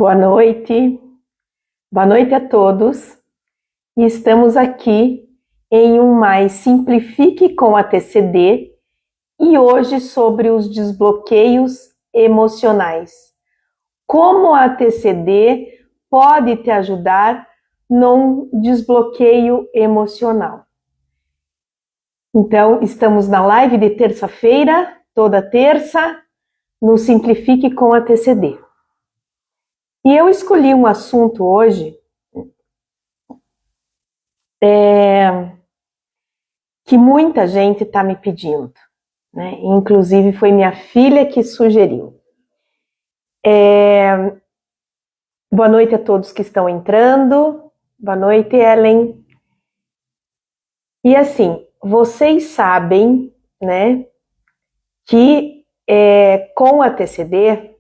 Boa noite a todos. E estamos aqui em um mais Simplifique com a TCD e hoje sobre os desbloqueios emocionais. Como a TCD pode te ajudar num desbloqueio emocional. Então, estamos na live de terça-feira, toda terça, no Simplifique com a TCD. E eu escolhi um assunto hoje que muita gente está me pedindo, né? Inclusive foi minha filha que sugeriu. Boa noite a todos que estão entrando. Boa noite, Ellen. E assim, vocês sabem, né, que com a TCD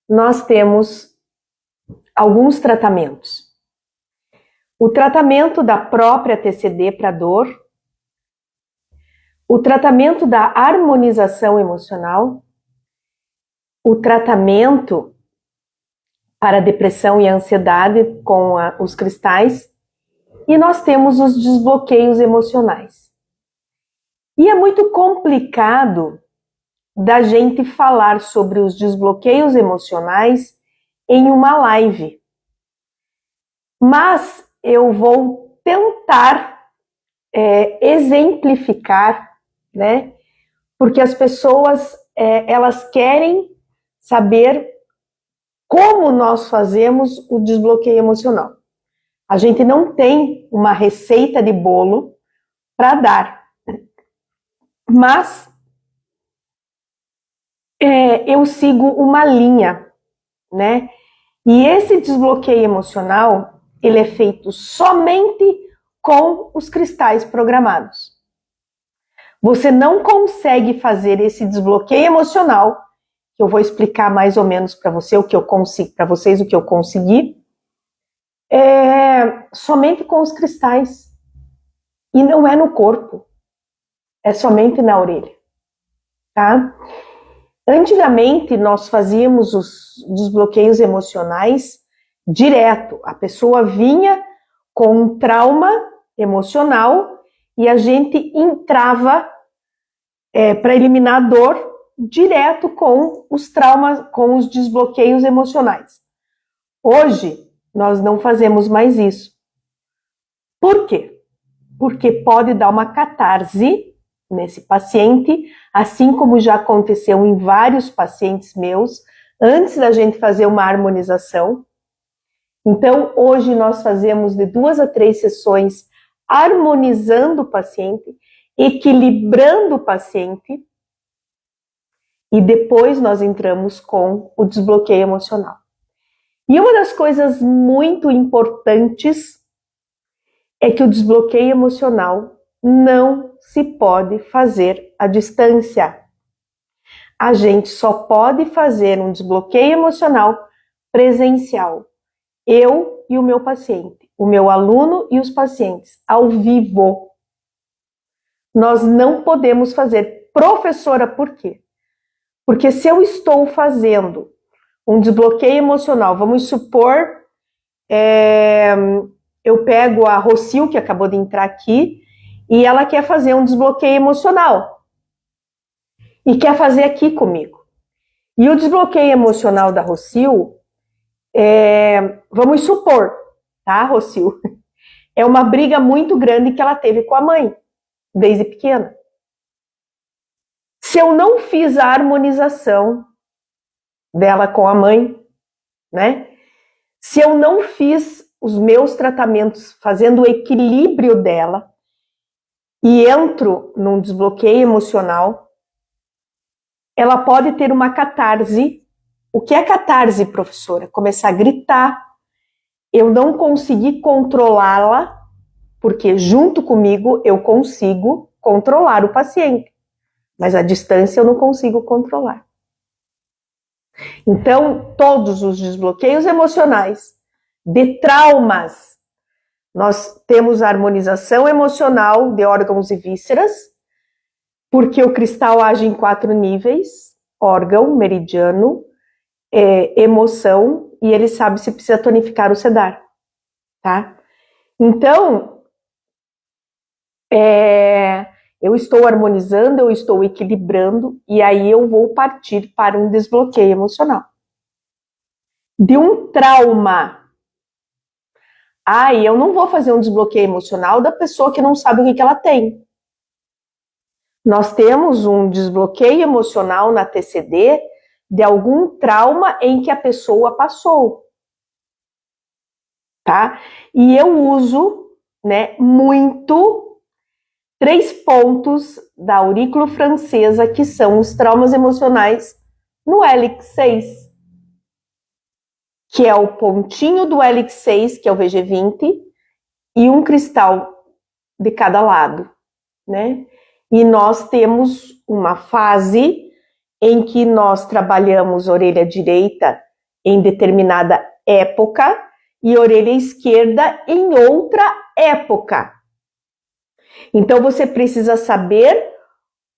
nós temos alguns tratamentos. O tratamento da própria TCD para dor, o tratamento da harmonização emocional, o tratamento para depressão e ansiedade com os cristais, e nós temos os desbloqueios emocionais. E é muito complicado da gente falar sobre os desbloqueios emocionais em uma live. Mas eu vou tentar exemplificar, né? Porque as pessoas elas querem saber como nós fazemos o desbloqueio emocional. A gente não tem uma receita de bolo para dar, mas eu sigo uma linha, né? E esse desbloqueio emocional, ele é feito somente com os cristais programados. Você não consegue fazer esse desbloqueio emocional, que eu vou explicar mais ou menos para você o que eu consigo, para vocês o que eu consegui, somente com os cristais. E não é no corpo, é somente na orelha, tá? Antigamente, nós fazíamos os desbloqueios emocionais direto. A pessoa vinha com um trauma emocional e a gente entrava para eliminar a dor direto com os traumas, com os desbloqueios emocionais. Hoje, nós não fazemos mais isso. Por quê? Porque pode dar uma catarse nesse paciente, assim como já aconteceu em vários pacientes meus, antes da gente fazer uma harmonização. Então, hoje nós fazemos de 2 a 3 sessões harmonizando o paciente, equilibrando o paciente, e depois nós entramos com o desbloqueio emocional. E uma das coisas muito importantes é que o desbloqueio emocional não se pode fazer à distância. A gente só pode fazer um desbloqueio emocional presencial. Eu e o meu paciente, o meu aluno e os pacientes, ao vivo. Nós não podemos fazer. Professora, por quê? Porque se eu estou fazendo um desbloqueio emocional, vamos supor, eu pego a Rosil, que acabou de entrar aqui, e ela quer fazer um desbloqueio emocional. E quer fazer aqui comigo. E o desbloqueio emocional da Rosil, vamos supor, tá, Rosil? É uma briga muito grande que ela teve com a mãe, desde pequena. Se eu não fiz a harmonização dela com a mãe, né? Se eu não fiz os meus tratamentos fazendo o equilíbrio dela, e entro num desbloqueio emocional, ela pode ter uma catarse. O que é catarse, professora? Começar a gritar. Eu não consegui controlá-la, porque junto comigo eu consigo controlar o paciente, mas a distância eu não consigo controlar. Então, todos os desbloqueios emocionais de traumas, nós temos a harmonização emocional de órgãos e vísceras, porque o cristal age em 4 níveis: órgão, meridiano, emoção e ele sabe se precisa tonificar o sedar, tá? Então, eu estou harmonizando, eu estou equilibrando, e aí eu vou partir para um desbloqueio emocional. De um trauma. E eu não vou fazer um desbloqueio emocional da pessoa que não sabe o que ela tem. Nós temos um desbloqueio emocional na TCD de algum trauma em que a pessoa passou, tá? E eu uso, né, muito 3 pontos da aurículo francesa, que são os traumas emocionais no Helix 6, que é o pontinho do Helix 6, que é o VG20, e um cristal de cada lado, né? E nós temos uma fase em que nós trabalhamos orelha direita em determinada época e orelha esquerda em outra época. Então você precisa saber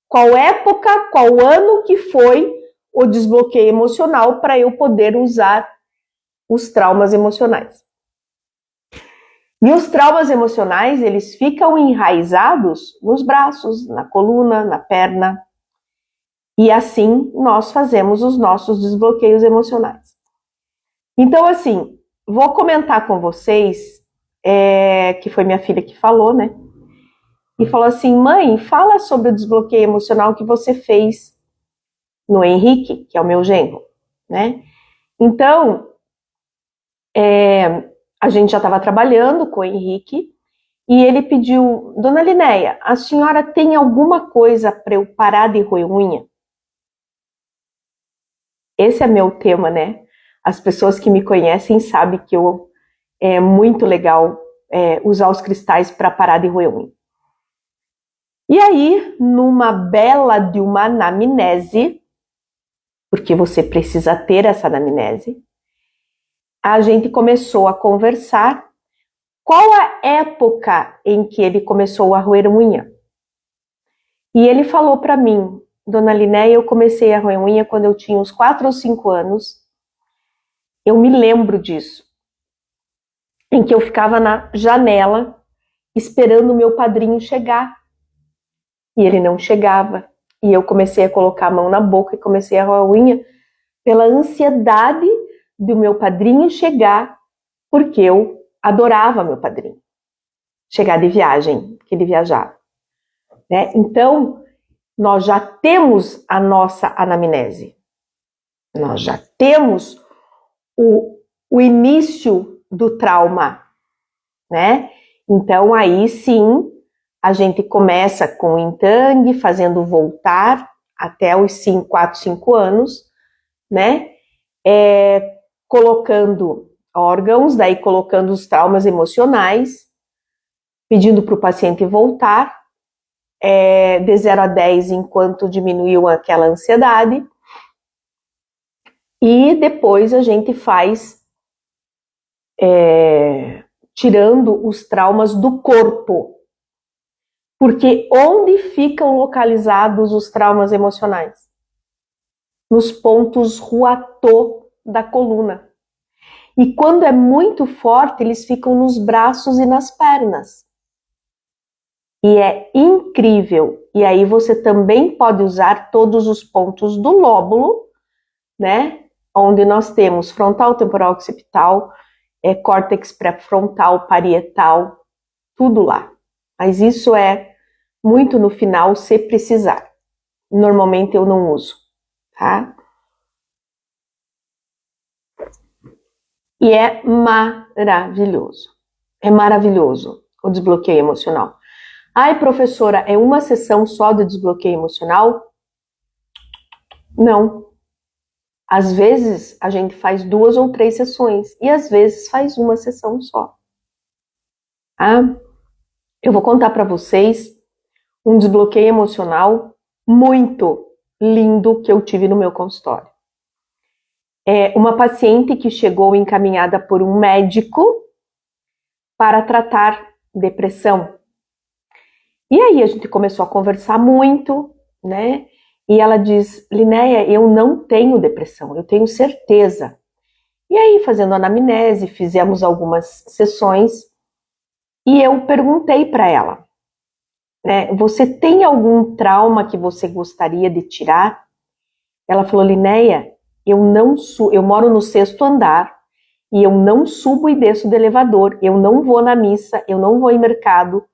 qual época, qual ano que foi o desbloqueio emocional para eu poder usar os traumas emocionais. E os traumas emocionais, eles ficam enraizados nos braços, na coluna, na perna. E assim nós fazemos os nossos desbloqueios emocionais. Então, assim, vou comentar com vocês, que foi minha filha que falou, né? E falou assim, mãe, fala sobre o desbloqueio emocional que você fez no Henrique, que é o meu genro, né? Então, a gente já estava trabalhando com o Henrique e ele pediu, Dona Linéia, a senhora tem alguma coisa para eu parar de roer unha? Esse é meu tema, né? As pessoas que me conhecem sabem que é muito legal usar os cristais para parar de roer unha. E aí, numa bela de uma anamnese, porque você precisa ter essa anamnese, a gente começou a conversar qual a época em que ele começou a roer unha. E ele falou para mim, Dona Linéia, eu comecei a roer unha quando eu tinha uns 4 ou 5 anos. Eu me lembro disso. Em que eu ficava na janela esperando o meu padrinho chegar. E ele não chegava. E eu comecei a colocar a mão na boca e comecei a roer a unha pela ansiedade do meu padrinho chegar, porque eu adorava meu padrinho. Chegar de viagem, que ele viajava. Né? Então, nós já temos a nossa anamnese. Nós já temos o início do trauma, né? Então, aí sim, a gente começa com o Intang, fazendo voltar até os 4, 5 anos, né? Colocando órgãos, daí colocando os traumas emocionais, pedindo para o paciente voltar, de 0 a 10, enquanto diminuiu aquela ansiedade. E depois a gente faz tirando os traumas do corpo. Porque onde ficam localizados os traumas emocionais? Nos pontos ruatô da coluna. E quando é muito forte, eles ficam nos braços e nas pernas. E é incrível. E aí você também pode usar todos os pontos do lóbulo, né? Onde nós temos frontal, temporal, occipital, córtex pré-frontal, parietal, tudo lá. Mas isso é muito no final, se precisar. Normalmente eu não uso, tá? E é maravilhoso. É maravilhoso o desbloqueio emocional. Ai, professora, é uma sessão só de desbloqueio emocional? Não. Às vezes a gente faz 2 ou 3 sessões e às vezes faz uma sessão só. Eu vou contar para vocês um desbloqueio emocional muito lindo que eu tive no meu consultório. Uma paciente que chegou encaminhada por um médico para tratar depressão. E aí a gente começou a conversar muito, né? E ela diz, Linéia, eu não tenho depressão, eu tenho certeza. E aí, fazendo anamnese, fizemos algumas sessões e eu perguntei para ela, né, você tem algum trauma que você gostaria de tirar? Ela falou, Linéia, eu moro no 6º andar e eu não subo e desço do elevador, eu não vou na missa, eu não vou em mercado,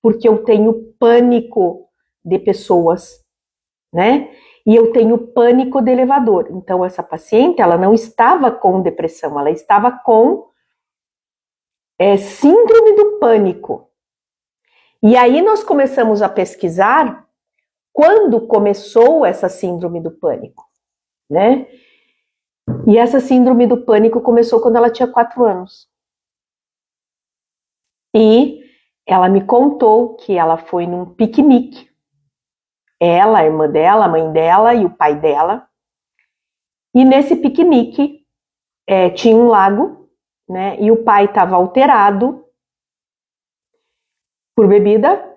porque eu tenho pânico de pessoas, né? E eu tenho pânico de elevador. Então, essa paciente, ela não estava com depressão, ela estava com síndrome do pânico. E aí nós começamos a pesquisar quando começou essa síndrome do pânico, né? E essa síndrome do pânico começou quando ela tinha 4 anos. E ela me contou que ela foi num piquenique. Ela, a irmã dela, a mãe dela e o pai dela. E nesse piquenique tinha um lago, né? E o pai estava alterado por bebida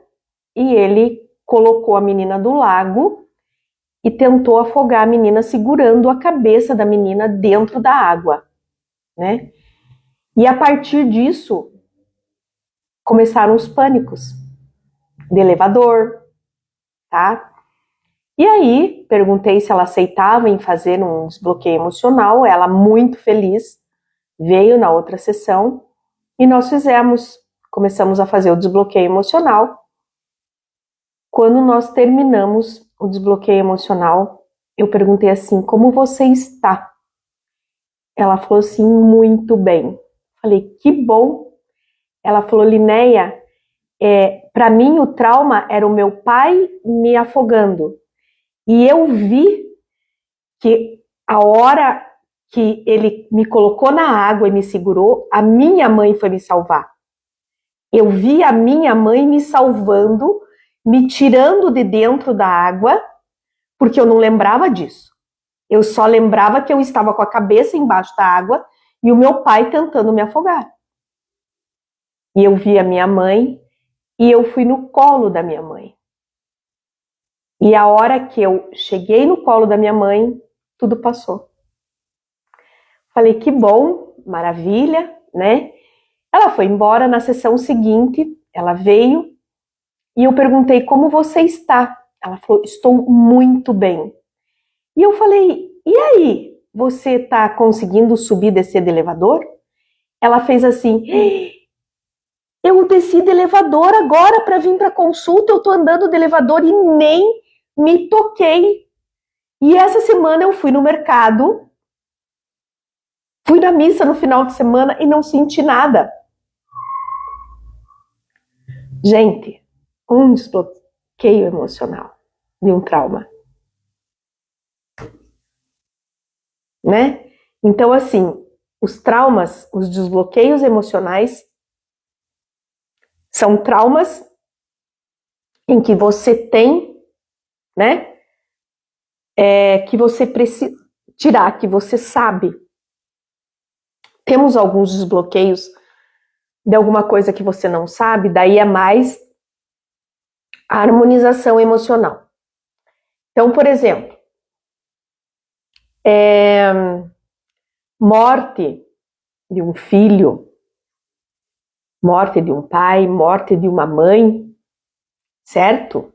e ele colocou a menina do lago e tentou afogar a menina segurando a cabeça da menina dentro da água, né? E a partir disso começaram os pânicos de elevador, tá? E aí perguntei se ela aceitava em fazer um desbloqueio emocional, ela muito feliz veio na outra sessão e nós começamos a fazer o desbloqueio emocional. Quando nós terminamos o desbloqueio emocional, eu perguntei assim, como você está? Ela falou assim, muito bem. Falei, que bom. Ela falou, Linéia, para mim o trauma era o meu pai me afogando. E eu vi que a hora que ele me colocou na água e me segurou, a minha mãe foi me salvar. Eu vi a minha mãe me salvando, me tirando de dentro da água, porque eu não lembrava disso. Eu só lembrava que eu estava com a cabeça embaixo da água e o meu pai tentando me afogar. E eu vi a minha mãe e eu fui no colo da minha mãe. E a hora que eu cheguei no colo da minha mãe, tudo passou. Falei, que bom, maravilha, né? Ela foi embora. Na sessão seguinte, ela veio e eu perguntei, como você está? Ela falou, estou muito bem. E eu falei, e aí? Você está conseguindo subir e descer de elevador? Ela fez assim, eu desci de elevador agora para vir para consulta, eu estou andando de elevador e nem me toquei. E essa semana eu fui no mercado, fui na missa no final de semana e não senti nada. Gente, um desbloqueio emocional de um trauma, né? Então, assim, os traumas, os desbloqueios emocionais são traumas em que você tem, né? Que você precisa tirar, que você sabe. Temos alguns desbloqueios de alguma coisa que você não sabe, daí é mais a harmonização emocional. Então, por exemplo, morte de um filho, morte de um pai, morte de uma mãe, certo?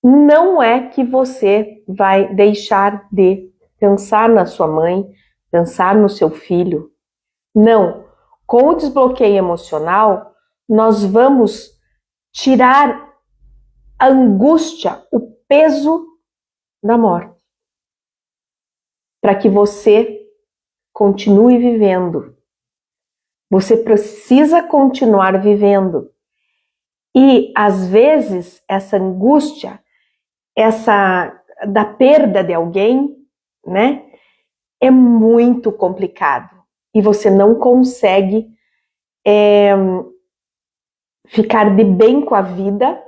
Não é que você vai deixar de pensar na sua mãe, pensar no seu filho. Não. Com o desbloqueio emocional, nós vamos tirar a angústia, o peso da morte, para que você continue vivendo. Você precisa continuar vivendo. E, às vezes, essa angústia, da perda de alguém, né, é muito complicado. E você não consegue ficar de bem com a vida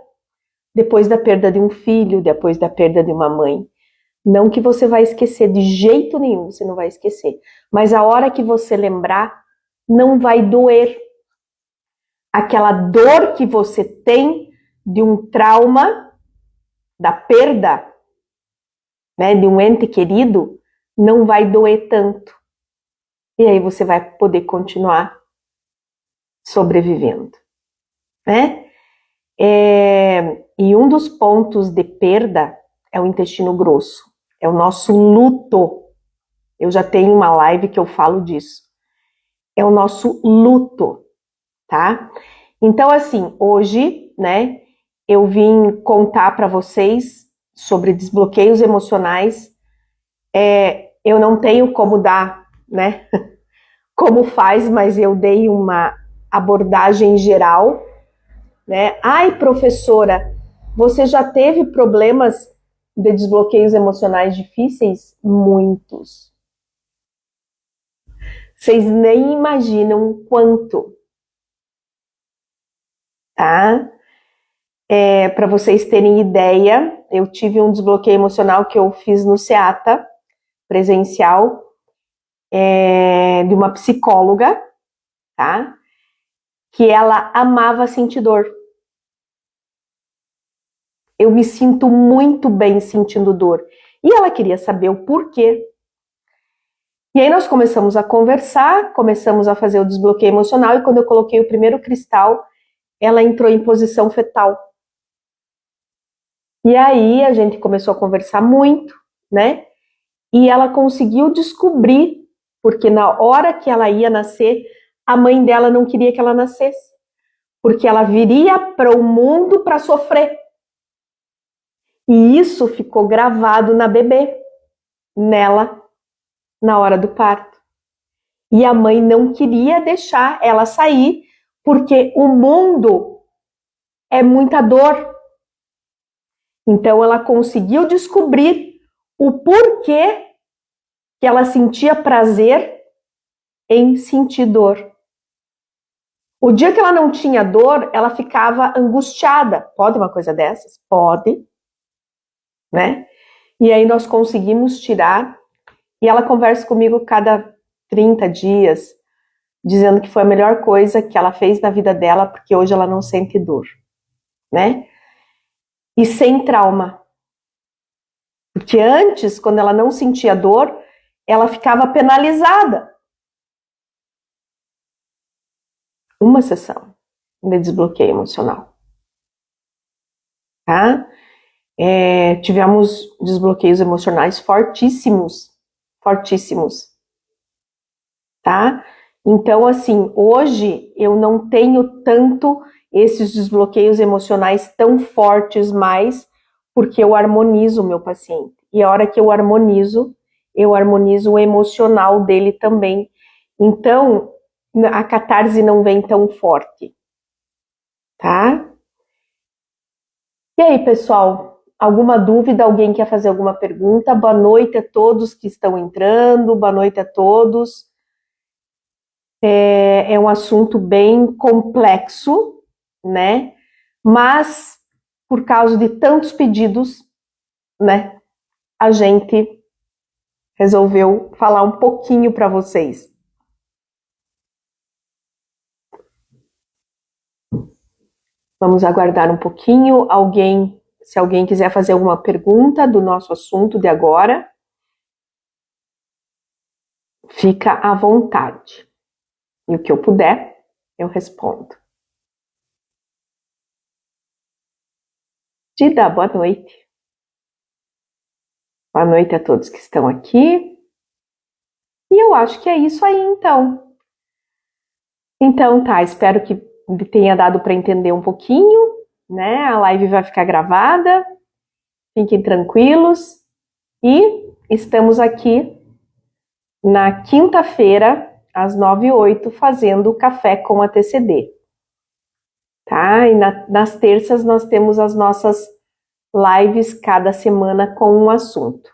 depois da perda de um filho, depois da perda de uma mãe. Não que você vai esquecer, de jeito nenhum você não vai esquecer. Mas a hora que você lembrar, não vai doer. Aquela dor que você tem de um trauma, da perda, né, de um ente querido, não vai doer tanto. E aí você vai poder continuar sobrevivendo, né? E um dos pontos de perda é o intestino grosso, é o nosso luto. Eu já tenho uma live que eu falo disso. É o nosso luto, tá? Então, assim, hoje, né, eu vim contar para vocês sobre desbloqueios emocionais. Eu não tenho como dar, né, como faz, mas eu dei uma abordagem geral, né? Ai, professora, você já teve problemas de desbloqueios emocionais difíceis? Muitos. Vocês nem imaginam quanto, tá? Para vocês terem ideia, eu tive um desbloqueio emocional que eu fiz no SEATA, presencial, de uma psicóloga, tá? Que ela amava sentir dor. Eu me sinto muito bem sentindo dor. E ela queria saber o porquê. E aí nós começamos a conversar, começamos a fazer o desbloqueio emocional, e quando eu coloquei o primeiro cristal, ela entrou em posição fetal. E aí a gente começou a conversar muito, né? E ela conseguiu descobrir, porque na hora que ela ia nascer, a mãe dela não queria que ela nascesse, porque ela viria para o mundo para sofrer. E isso ficou gravado na bebê, nela, na hora do parto. E a mãe não queria deixar ela sair, porque o mundo é muita dor. Então ela conseguiu descobrir o porquê que ela sentia prazer em sentir dor. O dia que ela não tinha dor, ela ficava angustiada. Pode uma coisa dessas? Pode, né? E aí nós conseguimos tirar, e ela conversa comigo cada 30 dias, dizendo que foi a melhor coisa que ela fez na vida dela, porque hoje ela não sente dor, né? E sem trauma. Porque antes, quando ela não sentia dor, ela ficava penalizada. Uma sessão de desbloqueio emocional, tá? Tivemos desbloqueios emocionais fortíssimos, tá? Então, assim, hoje eu não tenho tanto esses desbloqueios emocionais tão fortes mais, porque eu harmonizo o meu paciente. E a hora que eu harmonizo o emocional dele também. Então, a catarse não vem tão forte, tá? E aí, pessoal, alguma dúvida? Alguém quer fazer alguma pergunta? Boa noite a todos que estão entrando, boa noite a todos. É um assunto bem complexo, né? Mas, por causa de tantos pedidos, né, a gente resolveu falar um pouquinho para vocês. Vamos aguardar um pouquinho. Se alguém quiser fazer alguma pergunta do nosso assunto de agora, fica à vontade. E o que eu puder, eu respondo. Dida, boa noite. Boa noite a todos que estão aqui. E eu acho que é isso aí, então. Então, tá, espero que tenha dado para entender um pouquinho, né? A live vai ficar gravada. Fiquem tranquilos. E estamos aqui na quinta-feira, às 9h08, fazendo o Café com a TCD. Tá? E nas terças nós temos as nossas lives cada semana com um assunto.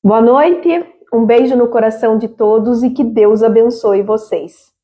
Boa noite, um beijo no coração de todos e que Deus abençoe vocês.